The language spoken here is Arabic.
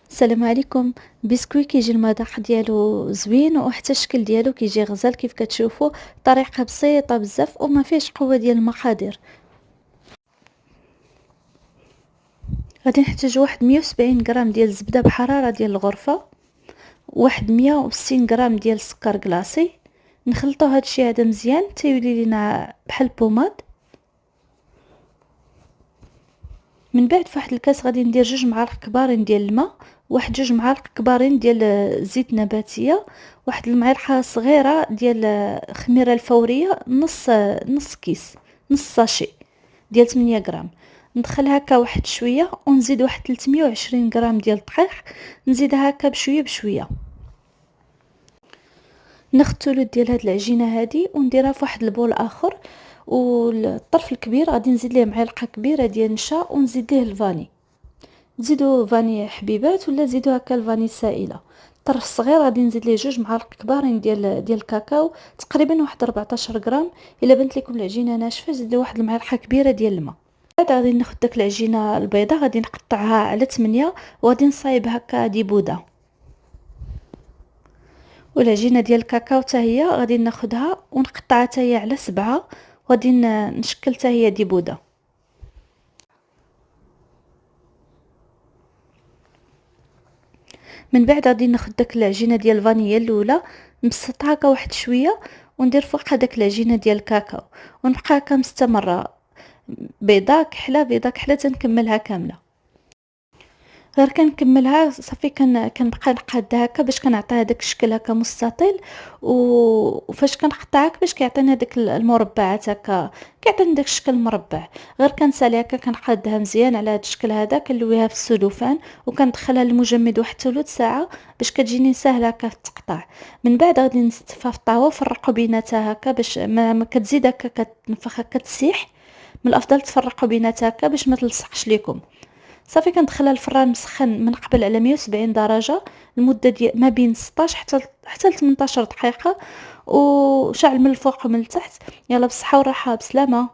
السلام عليكم. بسكوي كيجي المذاق ديالو زوين وحتى الشكل ديالو كيجي غزال كيف كتشوفوا. طريقه بسيطه بزاف وما فيهش قوه ديال المقادير. غادي نحتاج واحد 170 غرام ديال الزبده بحراره ديال الغرفه، واحد 160 غرام ديال السكر كلاصي. نخلطوا هادشي هذا مزيان تيولي لينا بحال بوماد. من بعد فواحد الكاس غادي ندير 2 معالق كبارين ديال الماء، واحد 2 معالق كبارين ديال زيت نباتيه، واحد المعلقه صغيره ديال الخميره الفوريه، نص كيس، نص ساشي ديال 8 غرام. ندخل هكا واحد شويه ونزيد واحد 320 غرام ديال الدقيق، نزيدها هكا بشويه بشويه. ناخذ ثلث ديال هاد العجينه هادي ونديرها في واحد البول اخر، والطرف الكبير غادي نزيد ليه معلقه كبيره ديال النشا ونزيد ليه الفاني. تزيدوا فاني حبيبات ولا زيدوا هكا الفاني سائله. الطرف الصغير غادي نزيد ليه 2 معالق كبارين ديال الكاكاو، تقريبا واحد 14 غرام. الا بنت لكم العجينه ناشفه زيدوا واحد المعلقه كبيره ديال الماء. بعد غادي ناخذ داك العجينه البيضاء غادي نقطعها على 8 وغادي نصايب هكا ديبوده. والعجينه ديال الكاكاو حتى هي غادي ناخذها ونقطعها حتى هي على 7 وغادي نشكل حتى هي ديبوده. من بعد غادي ناخذ داك العجينه ديال الفانيلا الاولى نبسطها هكا واحد شويه وندير فوقها داك العجينه ديال الكاكاو ونبقى هكا مستمره، بيضه كحله بيضه كحله تنكملها كامله. غير كنكملها صافي كنبقى نقادها هكا باش كنعطيها داك الشكل هكا مستطيل، وفاش كنقطع هكا باش كيعطينا داك المربعات هكا، كيعطينا داك الشكل مربع. غير كنسالي هكا كنقادها مزيان على هذا الشكل هذا، كنلويها في السلوفان وكندخلها للمجمد واحد ثلث ساعه باش كتجيني ساهله هكا في التقطاع. من بعد غادي نستفها في الطاوه ونفرقوا بيناتها هكا باش ما كتزيد هكا كتنفخ هكا تسيح. من الافضل تفرقوا بيناتها هكا باش ما تلصقش ليكم. صافي كندخلها الفران مسخن من قبل على 170 درجه لمده ديال ما بين 16 حتى ل 18 دقيقه، وشعل من الفوق ومن التحت. يلا بالصحه والراحه، بسلامه.